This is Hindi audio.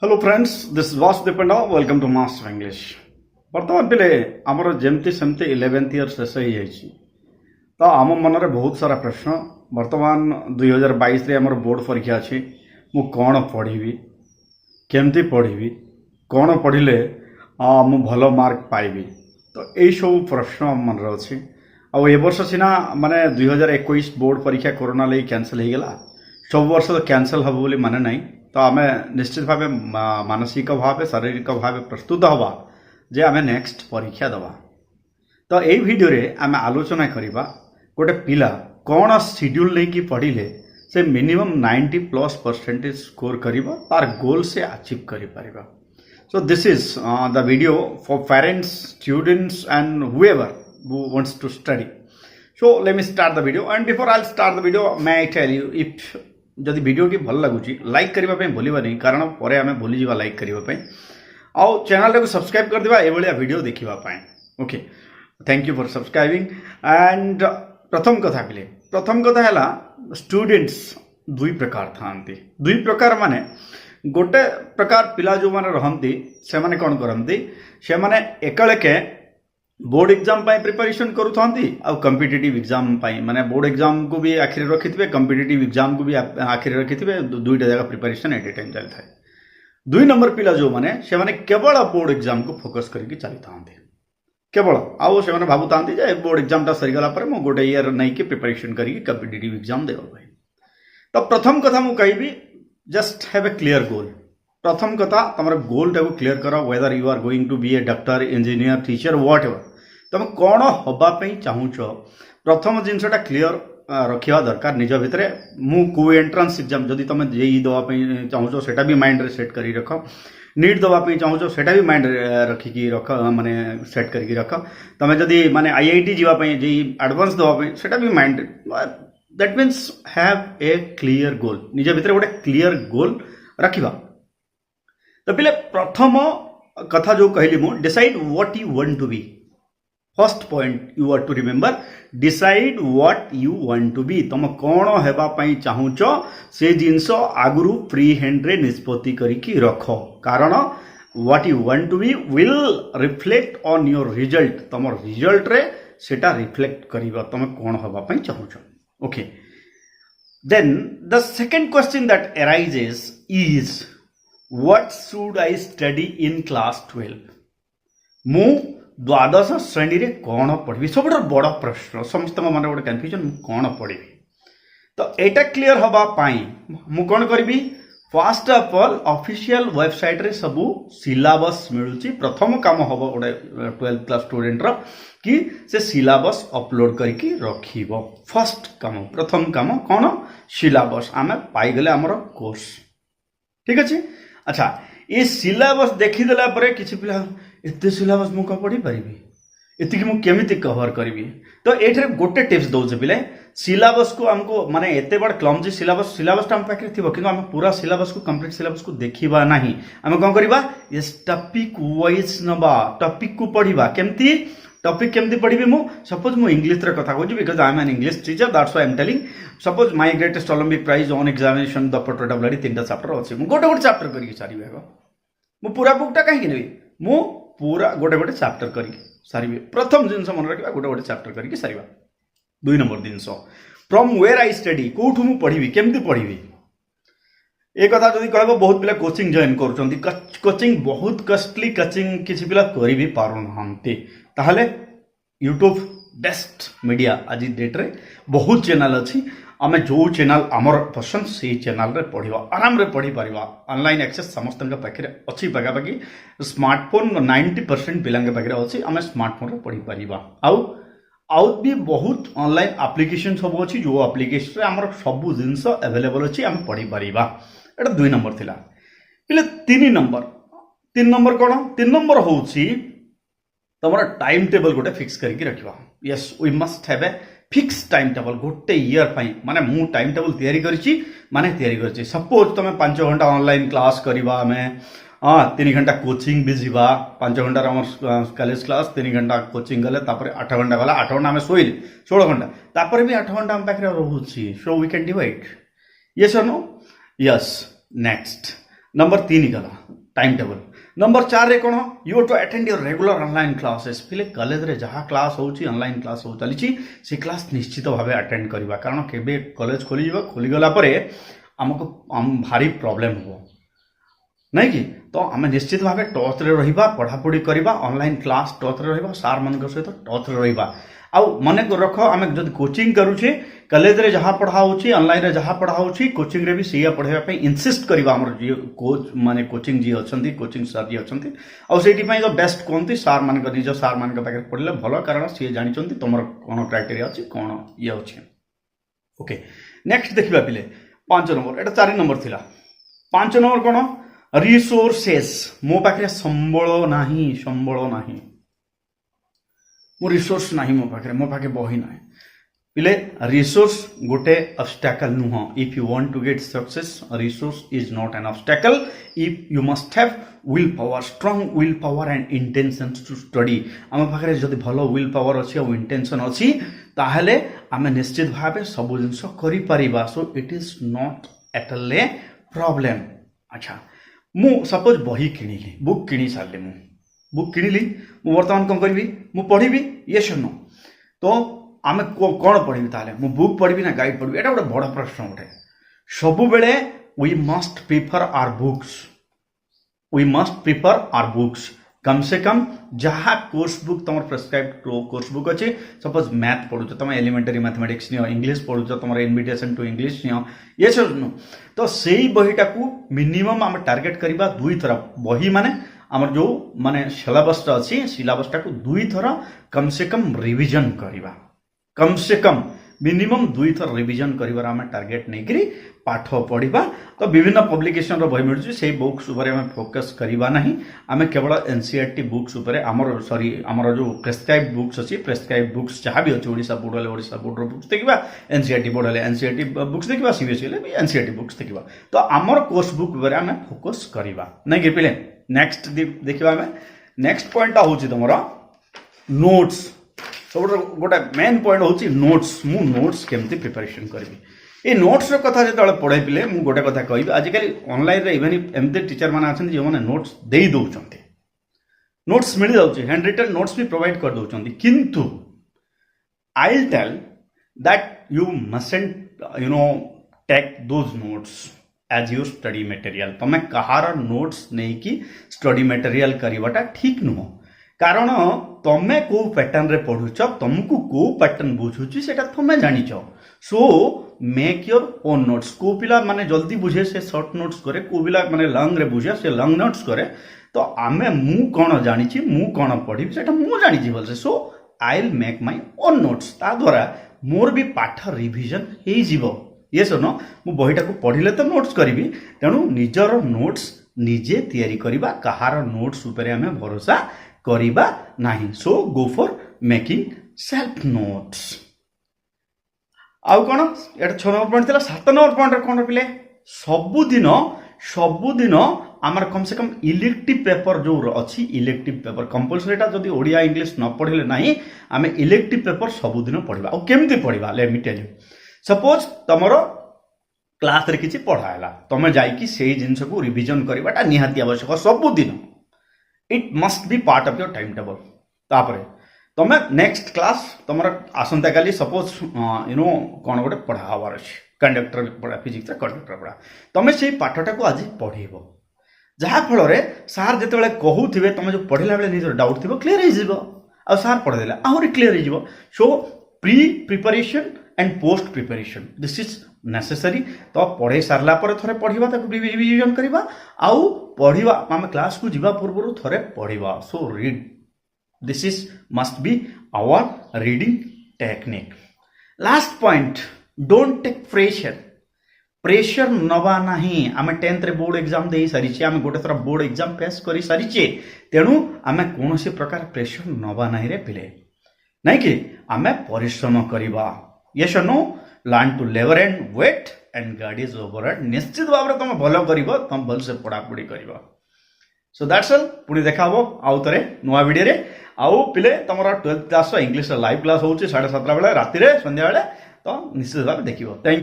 Hello friends, this Vasudev Panda. Welcome to master English. बर्तमान पिले आमर जमती सेमती 11th ईयर शेष हो जाइए तो आम मनरे बहुत सारा प्रश्न। बर्तमान 2022 रे आमर बोर्ड परीक्षा अच्छी। मु कौन पढ़ी, केमती पढ़ी, कौन पढ़ले मु भल मार्क पाइबी, तो यही सब प्रश्न मन अच्छी। आउ ए वर्ष सीना माने 2021 बोर्ड परीक्षा कोरोना लगी कैंसल हो गला। सब वर्ष तो कैंसल हम बोली माने नहीं, तो आम निश्चित भाव मानसिक भाव शारीरिक भाव प्रस्तुत हवा जे आम नेक्स्ट परीक्षा दबा। तो यही वीडियो रे आम आलोचना करवा गोटे पिला कौन शेड्यूल लेकिन पढ़ले से मिनिमम 90+% स्कोर करिबा, तार गोल से अचीव करि परिबा। So this is the video for parents, students and whoever who wants to study. So let me start the video, and before I'll start the video, may I tell you, if जदि वीडियो टी भल लगुची लाइक करबा पे भूलिबा नहीं, कारण परे आमे भूली जीवा लाइक करबा पे। आउ चैनल को सब्सक्राइब कर दिबा ए भलिया वीडियो देखिबा पाए। Okay, thank you for subscribing. And प्रथम कथा हैला स्टूडेंट्स दुई प्रकार थांती। दुई प्रकार माने गोटे प्रकार पिला जो माने रहंती से माने कोन करंती, से माने एकलके बोर्ड एग्जाम पाई प्रिपरेशन करूथांती आ कॉम्पिटिटिव एग्जाम पाई, माने बोर्ड एग्जाम को भी आखिर रखिथिबे, कॉम्पिटिटिव एग्जाम को भी आखिर रखिथिबे, दुईटा जगह प्रिपरेशन एट ए टाइम चल थाए। दुई नंबर पिला जो माने से माने केवल बोर्ड एग्जाम को फोकस करके चली थांती, केवल आउ से माने भाबु थांती जे बोर्ड एग्जाम टा सरी गला पर मो गोटे ईयर नै के प्रिपरेशन करके कॉम्पिटिटिव एग्जाम देबो भाई। तो प्रथम कथा मु कहबी, just have a clear goal. प्रथम कथा तमर गोल टाको क्लियर करो, whether you are going to be a doctor, engineer, teacher, whatever तुम कौन हवा चाहूच, प्रथम जिनसा क्लियर रखा दरकार निज भितर। मु को एंट्रांस एग्जाम जदि तुम जेई दवाई चाहूच सेटा भी माइंड रे सेट करी रख, नीट दवाई चाहूच सेटा भी माइंड रखिकी रख, माने सेट करके रख। तुम जदि माने आईआईटी जीवाई जेई एडवांस दवाई सेटा भी mind, that means have a clear गोल। निज भितर गोटे क्लियर गोल रखिबा। तो पिले प्रथम कथा जो कहली मु, decide what you want to be. First point you are to remember, decide what you want to be. तुम कौन हेबा पई चाहूच से जिनस आगुरु फ्री हैंड रे निष्पत्ति करिकी रख, कारण what you want to be will reflect on your result. तुम रिजल्ट रे सेटा रिफ्लेक्ट करिबा तुम कौन हेबा पई चाहूच। Okay, then the second question that arises is what should I study in class 12। मु द्वादश श्रेणी रे कौन पढ़ी, सब बड़ प्रश्न। समस्त मन गोटे कन्फ्यूजन, कौन पढ़ी। तो एटा क्लियर हवा पाई मु कौन करी, first of all official website रे सबू सिलेबस मिलुची। प्रथम काम हम गोटे 12th क्लास स्टूडेंट रो कि से सिलेबस अपलोड करके रखिबो। फर्स्ट काम, प्रथम काम कौन, सिलेबस आमे पाई गले हमर कोर्स। ठीक अछि। अच्छा, ये सिलेबस देखीदेला परे किछि पिला एते सिलेबस मु का पढ़ी पारिबी, एतिकी मु केमिति कवर करबी। तो एठरे गोटे टिप्स दउछ पिले, सिलेबस को हमको माने एते बड़ क्लमजी सिलेबस टा हम पाखे थिबो, किंतु हम पूरा सिलेबस को कंप्लीट सिलेबस को देखिबा नाही। हम कोन करबा, इस टॉपिक वाइज नबा, टॉपिक को पढ़िबा। केमती टॉपिक केमती पढ़िबी मु, सपोज मु इंग्लिश रे कथा कहूची, because I am an English teacher, that's why I am telling. Suppose my greatest Olympic prize on examination the पोटोटाबुलरी, तीनटा चैप्टर अछि, मु गोटे गोटे चैप्टर करके सारिबे। मु पूरा बुकटा काहे नेबी, मु पूरा गोटे गोटे चैप्टर करके सारिबे। प्रथम जिनस मन रखिबा, गोटे गोटे चैप्टर करके सारिबा। दुई नंबर जिनस, फ्रॉम वेयर आई स्टडी, कोठु मु पढ़िबी, केमती पढ़िबी। ए कथा जदि कहबो, बहुत पिला कोचिंग जॉइन करूचंती, कोचिंग बहुत कॉस्टली कोचिंग किछि पिला करि भी पारु नहंती, ताहले यूट्यूब बेस्ट मीडिया। आज डेट रे बहुत चैनल अछि, आमे जो चैनल आमर पसंद से चैनल रे पढ़िबा, आराम रे पढ़ी परिबा। ऑनलाइन एक्सेस समस्त के पाखे अछि, पाखापाखि स्मार्टफोन 90% पिला के पाखे अछि, आमे स्मार्टफोन रे पढ़ी परिबा। आउ भी बहुत ऑनलाइन एप्लीकेशन सब अछि, जो एप्लीकेशन रे हमर सब जिंस अवेलेबल अछि, आमे पढ़ी परिबा। एटा 2 नंबर थिला। पिले 3 नंबर कोन, 3 नंबर होछि तमरा टाइम टेबल गोटे फिक्स करके रखिबा। Yes, we must have a fix time table गोटे ईयर पाई। माने मु टाइम टेबल तैयारी करछि, माने तैयारी करछि। सपोज तुम 5 घंटा ऑनलाइन क्लास करिबा, हमें 3 घंटा कोचिंग भी जीवा, 5 घंटा हमर कॉलेज क्लास, 3 घंटा कोचिंग गले, तापर 8 घंटा गला, 8 घंटा हमें सोइले, 16 घंटा, तापर भी 8 घंटा हम पाखरे रहउछि। So we can divide. Yes और नो? यस। नेक्स्ट नंबर 3 गला टाइम टेबल। नंबर 4 रे कोन you to attend your regular online classes. पिले कॉलेज रे जहाँ क्लास होची ऑनलाइन क्लास हो चली से क्लास निश्चित भावे अटेंड करबा, कारण केबे कॉलेज खोली जीव, खोली गला परे हमको भारी प्रॉब्लम हो नहीं कि, तो आम निश्चित भाव टच रे रहिबा, पढ़ापढ़ी करबा, ऑनलाइन क्लास टच रे रहिबा, सार मान सहित टच रे रहिबा। आउ मन रख आम जब कोचिंग करूचे कॉलेज रे जहाँ पढ़ा होची, ऑनलाइन रे जहाँ पढ़ा होची, कोचिंग रे भी सेया पढ़ाइबा पे इंसिस्ट करबा। हमर जे कोच माने कोचिंग जी अछंती, कोचिंग सर जी अछंती, आ सेठी पई तो बेस्ट कोनती सार मान के निज सार मान के पाखे पढ़ले भलो, कारण सी जानिचंती तमर कोन क्राइटेरिया अछि, कोन ये अछि। ओके, नेक्स्ट देखिबा पिले 5 नंबर, एटा 4 नंबर थिला। 5 नंबर कोन रिसोर्सेस। मो पाखे संबल नाही, संबल नाही, मो रिसोर्स नाही, मो पाखे बही नाही। पिले रिसोर्स गोटे ऑब्स्टैकल नुह। If you want to get success, resource is not an obstacle. If you must have will power, strong will power and intention to study. आम पाखे जदि भलो विल पावर अच्छी और इंटेंशन अच्छी, ताहले आम निश्चित भाव सब जिनस करि परिबा। So it is not at all a problem. अच्छा, मु सपोज बही किଣିली, बुक किणी सारे, मु बुक किଣିली, मु वर्तमान कौन करी, मु पढ़ी ये नो, तो आम कौन पढ़ी ताले, मु बुक पढ़ी ना गाइड पढ़ी, एटा गोटे बड़ प्रश्न गोटे। सबु बेले we must prefer our books, we must prefer our books. कम से कम जहाँ कोर्स बुक तुम प्रेस्क्राइब कोर्स बुक अच्छे, सपोज मैथ पढ़ुच तुम एलिमेंटरी मैथमेटिक्स नियो, इंग्लिश पढ़ुच तुम इनविटेशन टू इंग्लिश नियो, ये सब नु, तो सेही बहीटा को मिनिमम आम टार्गेट करबा 2 थर। बही माने आमर जो माने सिलेबस अच्छी, सिलेबसटा को 2 थर कम से कम रिविजन करबा, कम से कम मिनिमम 2 थर रिविजन करिवार आम टार्गेट नहीं पाठ पढ़ा। तो विभिन्न पब्लिकेशन बही मिलूँ, से बुक्स उपर आम फोकस करवा नहीं, आम केवल एनसीईआरटी बुक्स उपर आमर सॉरी आमर जो प्रेस्क्राइब बुक्स अच्छी, प्रेस्क्राइब बुक्स जहाँ भी अच्छे, ओडिशा बोर्ड हेले ओडिशा बोर्ड बुक्स देखा, एनसीईआरटी बोर्ड हेले एनसीईआरटी बुक्स देखा, सीबीएसई हेले भी एनसीईआरटी बुक्स देखा। तो आमर कोर्स बुक उपर आम फोकस करवा नहीं कि पिले। नेक्स्ट देखा आम नेक्स्ट पॉइंट हूँ तुम नोट्स। सब गोटे मेन पॉइंट हूँ नोट्स। मु नोट्स केमती प्रिपरेशन करी, ये नोट्स कथा जो पढ़े पिले मु गोटे कथा कहि, आजिकल ऑनलाइन रे इवन एमती टीचर मैंने अच्छा जो मैंने नोट्स दे दौरान, नोट्स मिल जाऊँ, हैंड रिटन नोट्स भी प्रोवाइड कर दौरान, किंतु I will tell that you mustn't you know take those notes as your study material. तुम कहार नोट्स नहीं कि स्टडी मटेरियल करवाटा ठीक नुह, कारण तमें को पैटर्न रे पढ़ुच, तुमको को पैटर्न बुझुची सेटा तुम जानिच। So make your own notes. को पिला माने जल्दी बुझे से शॉर्ट नोट्स करे, को पिला माने लॉन्ग रे बुझे से लॉन्ग नोट्स करे। तो आमे मु कौन जानी, मु कौन पढ़ी सेटा मु जानी भलसे। So I will make my own notes, ता द्वारा मोर भी पाठ रिविजन हे जीवो। ये सुन, मु बहीटा को पढ़िले तो नोट्स करी, तेणु निजर नोट्स निजे तैयारी करबा, कहार नोट्स उपरे आमे भरोसा करिबा नाही। So go for making self notes. आउ कौन ये 6 नंबर पॉइंट था। 7 नंबर पॉइंट कौन पिले, सबुदिन आमर कम से कम इलेक्टिव पेपर जो अच्छी, इलेक्टिव पेपर कंपलसरीटा जदि ओडिया इंग्लिश न पढ़ले नहीं, आम इलेक्टिव पेपर सबुदिन पढ़ा। और केमती पढ़ा, let me tell you. Suppose तुमर क्लास रे किछि पढ़ाला, तुम जाइकी से जिनस को रिविजन करवाटा निहाती आवश्यक सबुदिन। It must be part of your time table. तापरे तुम नेक्स्ट क्लास तुम आसंता काली सपोज यू नो कौन गोटे पढ़ा हबार अच्छे, कंडक्टर पढ़ा, फिजिक्स कंडक्टर पढ़ा, तुम से पाठटा को आज पढ़ेब, जहाँफल सार जिते कहूथे तुम जो पढ़ला बेले निज डाउट थी क्लीयर हो, सार पढ़ेदेला आहरी क्लीयर हो। सो pre preparation and post preparation this is necessary. तो पढ़े सारा पर थे पढ़ा, रिविजन करवा, आउ पढ़ा आम क्लास को जीवा पूर्व थे पढ़ा। So read, this is must be our reading technique. Last point, don't take pressure. Pressure नवा नहीं। आम 10th रे बोर्ड एग्जाम दे सारी, आम गोटे थर बोर्ड एग्जाम फेस कर सारी, तेणु आम कौन प्रकार प्रेशर नवा नहीं रे पिले, नहीं कि आम परिश्रम करवा। यस नो, लर्न टू लेवर and wait and guard is over. निश्चित भाव में तुम भल कर, तुम भल से पढ़ापढ़ी कर। So that's all. पुणी देखा हम आउ थे नुआ वीडियो रे। आउ पिले तुम 12th class English live class हो 7:30 बेले राति संध्या बेले, तो निश्चित भाव देखिए। Thank you.